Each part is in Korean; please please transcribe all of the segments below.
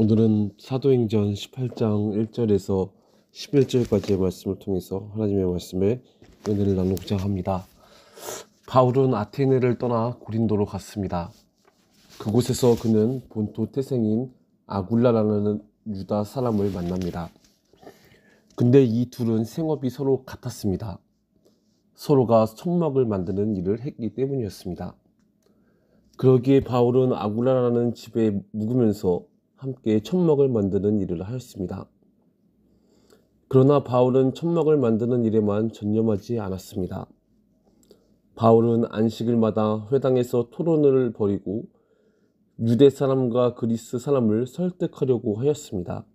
오늘은 사도행전 18장 1절에서 11절까지의 말씀을 통해서 하나님의 말씀에 은혜를 나누고자 합니다. 바울은 아테네를 떠나 고린도로 갔습니다. 그곳에서 그는 본토 태생인 아굴라라는 유다 사람을 만납니다. 근데 이 둘은 생업이 서로 같았습니다. 서로가 천막을 만드는 일을 했기 때문이었습니다. 그러기에 바울은 아굴라라는 집에 묵으면서 함께 천막을 만드는 일을 하였습니다. 그러나 바울은 천막을 만드는 일에만 전념하지 않았습니다. 바울은 안식일마다 회당에서 토론을 벌이고 유대 사람과 그리스 사람을 설득하려고 하였습니다.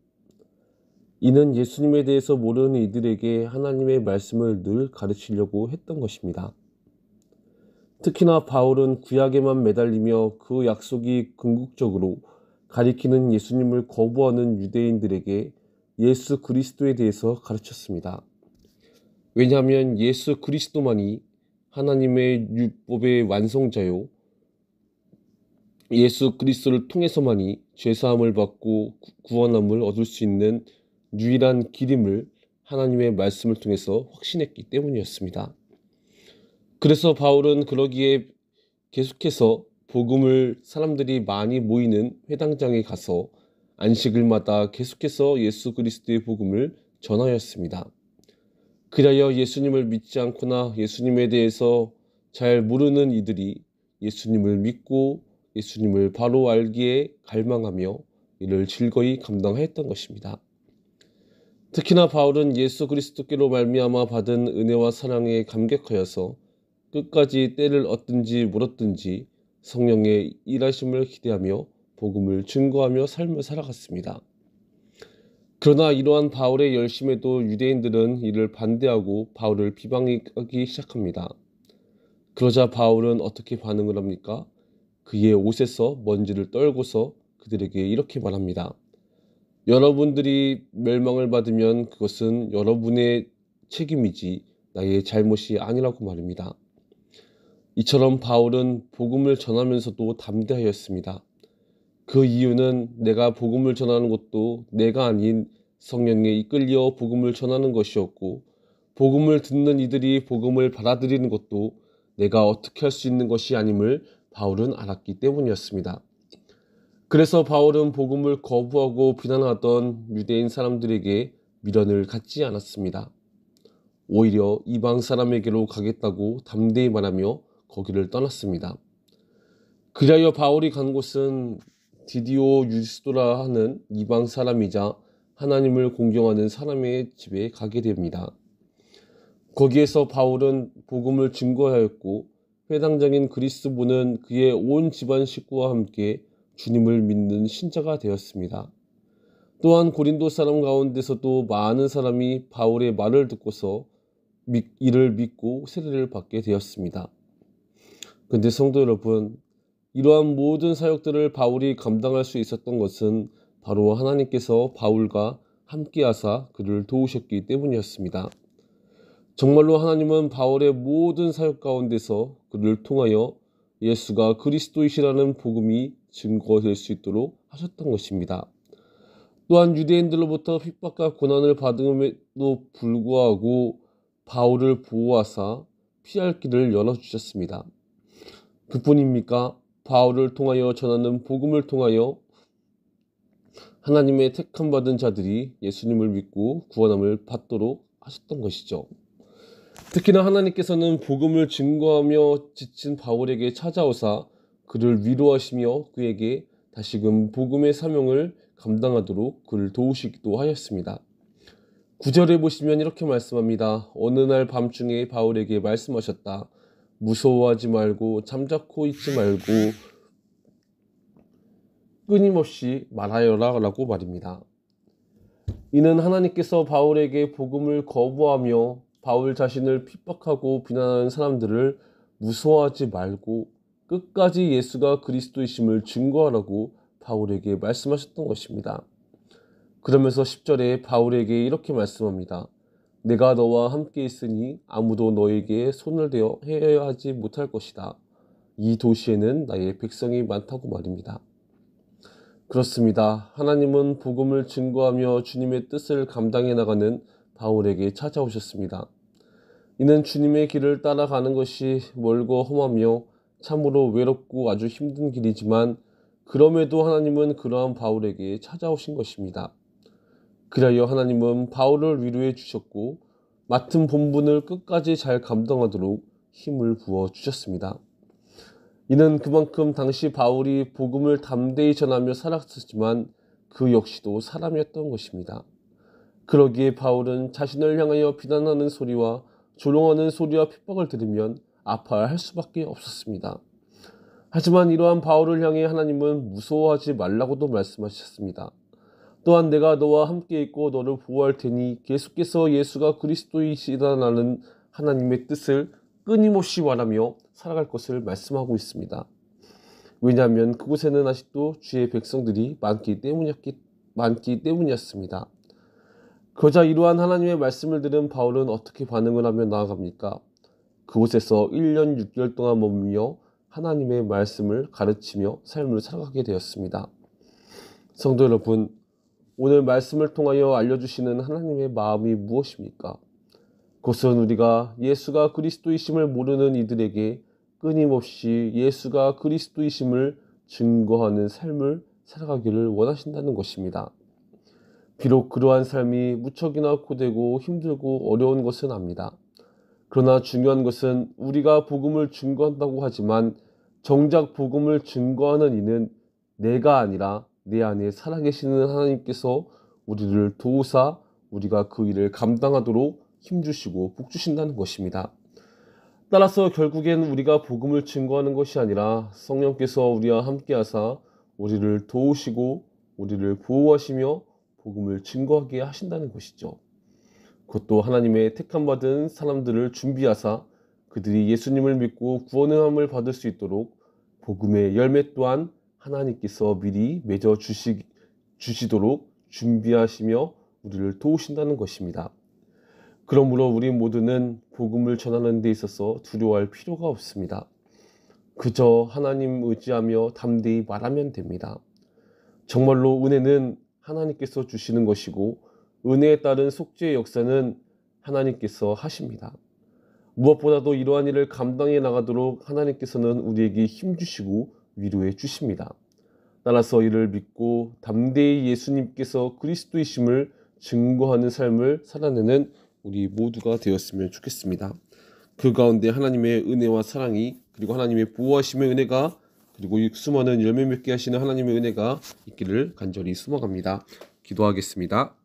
이는 예수님에 대해서 모르는 이들에게 하나님의 말씀을 늘 가르치려고 했던 것입니다. 특히나 바울은 구약에만 매달리며 그 약속이 궁극적으로 가리키는 예수님을 거부하는 유대인들에게 예수 그리스도에 대해서 가르쳤습니다. 왜냐하면 예수 그리스도만이 하나님의 율법의 완성자요, 예수 그리스도를 통해서만이 죄사함을 받고 구원함을 얻을 수 있는 유일한 길임을 하나님의 말씀을 통해서 확신했기 때문이었습니다. 그래서 바울은 그러기에 계속해서 복음을 사람들이 많이 모이는 회당장에 가서 안식일마다 계속해서 예수 그리스도의 복음을 전하였습니다. 그리하여 예수님을 믿지 않거나 예수님에 대해서 잘 모르는 이들이 예수님을 믿고 예수님을 바로 알기에 갈망하며 이를 즐거이 감당하였던 것입니다. 특히나 바울은 예수 그리스도께로 말미암아 받은 은혜와 사랑에 감격하여서 끝까지 때를 얻든지 물었든지 성령의 일하심을 기대하며 복음을 증거하며 삶을 살아갔습니다. 그러나 이러한 바울의 열심에도 유대인들은 이를 반대하고 바울을 비방하기 시작합니다. 그러자 바울은 어떻게 반응을 합니까? 그의 옷에서 먼지를 떨고서 그들에게 이렇게 말합니다. 여러분들이 멸망을 받으면 그것은 여러분의 책임이지 나의 잘못이 아니라고 말입니다. 이처럼 바울은 복음을 전하면서도 담대하였습니다. 그 이유는 내가 복음을 전하는 것도 내가 아닌 성령에 이끌려 복음을 전하는 것이었고, 복음을 듣는 이들이 복음을 받아들이는 것도 내가 어떻게 할 수 있는 것이 아님을 바울은 알았기 때문이었습니다. 그래서 바울은 복음을 거부하고 비난하던 유대인 사람들에게 미련을 갖지 않았습니다. 오히려 이방 사람에게로 가겠다고 담대히 말하며 거기를 떠났습니다. 그리하여 바울이 간 곳은 디디오 유스도라 하는 이방 사람이자 하나님을 공경하는 사람의 집에 가게 됩니다. 거기에서 바울은 복음을 증거하였고 회당장인 그리스도는 그의 온 집안 식구와 함께 주님을 믿는 신자가 되었습니다. 또한 고린도 사람 가운데서도 많은 사람이 바울의 말을 듣고서 이를 믿고 세례를 받게 되었습니다. 근데 성도 여러분, 이러한 모든 사역들을 바울이 감당할 수 있었던 것은 바로 하나님께서 바울과 함께하사 그를 도우셨기 때문이었습니다. 정말로 하나님은 바울의 모든 사역 가운데서 그를 통하여 예수가 그리스도이시라는 복음이 증거될 수 있도록 하셨던 것입니다. 또한 유대인들로부터 핍박과 고난을 받음에도 불구하고 바울을 보호하사 피할 길을 열어주셨습니다. 그뿐입니까? 바울을 통하여 전하는 복음을 통하여 하나님의 택함 받은 자들이 예수님을 믿고 구원함을 받도록 하셨던 것이죠. 특히나 하나님께서는 복음을 증거하며 지친 바울에게 찾아오사 그를 위로하시며 그에게 다시금 복음의 사명을 감당하도록 그를 도우시기도 하였습니다. 9절에 보시면 이렇게 말씀합니다. 어느 날 밤중에 바울에게 말씀하셨다. 무서워하지 말고 잠자코 있지 말고 끊임없이 말하여라 라고 말입니다. 이는 하나님께서 바울에게 복음을 거부하며 바울 자신을 핍박하고 비난하는 사람들을 무서워하지 말고 끝까지 예수가 그리스도이심을 증거하라고 바울에게 말씀하셨던 것입니다. 그러면서 10절에 바울에게 이렇게 말씀합니다. 내가 너와 함께 있으니 아무도 너에게 손을 대어 해하지 못할 것이다. 이 도시에는 나의 백성이 많다고 말입니다. 그렇습니다. 하나님은 복음을 증거하며 주님의 뜻을 감당해 나가는 바울에게 찾아오셨습니다. 이는 주님의 길을 따라가는 것이 멀고 험하며 참으로 외롭고 아주 힘든 길이지만 그럼에도 하나님은 그러한 바울에게 찾아오신 것입니다. 그리하여 하나님은 바울을 위로해 주셨고 맡은 본분을 끝까지 잘 감당하도록 힘을 부어 주셨습니다. 이는 그만큼 당시 바울이 복음을 담대히 전하며 살았었지만 그 역시도 사람이었던 것입니다. 그러기에 바울은 자신을 향하여 비난하는 소리와 조롱하는 소리와 핍박을 들으면 아파할 수밖에 없었습니다. 하지만 이러한 바울을 향해 하나님은 무서워하지 말라고도 말씀하셨습니다. 또한 내가 너와 함께 있고 너를 보호할 테니 계속해서 예수가 그리스도이시다라는 하나님의 뜻을 끊임없이 말하며 살아갈 것을 말씀하고 있습니다. 왜냐하면 그곳에는 아직도 주의 백성들이 많기 때문이었습니다. 그러자 이러한 하나님의 말씀을 들은 바울은 어떻게 반응을 하며 나아갑니까? 그곳에서 1년 6개월 동안 머물며 하나님의 말씀을 가르치며 삶을 살아가게 되었습니다. 성도 여러분, 오늘 말씀을 통하여 알려주시는 하나님의 마음이 무엇입니까? 그것은 우리가 예수가 그리스도이심을 모르는 이들에게 끊임없이 예수가 그리스도이심을 증거하는 삶을 살아가기를 원하신다는 것입니다. 비록 그러한 삶이 무척이나 고되고 힘들고 어려운 것은 압니다. 그러나 중요한 것은 우리가 복음을 증거한다고 하지만 정작 복음을 증거하는 이는 내가 아니라 내 안에 살아계시는 하나님께서 우리를 도우사 우리가 그 일을 감당하도록 힘주시고 복주신다는 것입니다. 따라서 결국엔 우리가 복음을 증거하는 것이 아니라 성령께서 우리와 함께하사 우리를 도우시고 우리를 보호하시며 복음을 증거하게 하신다는 것이죠. 그것도 하나님의 택함받은 사람들을 준비하사 그들이 예수님을 믿고 구원함을 받을 수 있도록 복음의 열매 또한 하나님께서 미리 맺어 주시도록 준비하시며 우리를 도우신다는 것입니다. 그러므로 우리 모두는 복음을 전하는 데 있어서 두려워할 필요가 없습니다. 그저 하나님 의지하며 담대히 말하면 됩니다. 정말로 은혜는 하나님께서 주시는 것이고 은혜에 따른 속죄의 역사는 하나님께서 하십니다. 무엇보다도 이러한 일을 감당해 나가도록 하나님께서는 우리에게 힘주시고 위로해 주십니다. 따라서 이를 믿고 담대히 예수님께서 그리스도이심을 증거하는 삶을 살아내는 우리 모두가 되었으면 좋겠습니다. 그 가운데 하나님의 은혜와 사랑이 그리고 하나님의 보호하심의 은혜가 그리고 수많은 열매 맺게 하시는 하나님의 은혜가 있기를 간절히 소망합니다. 기도하겠습니다.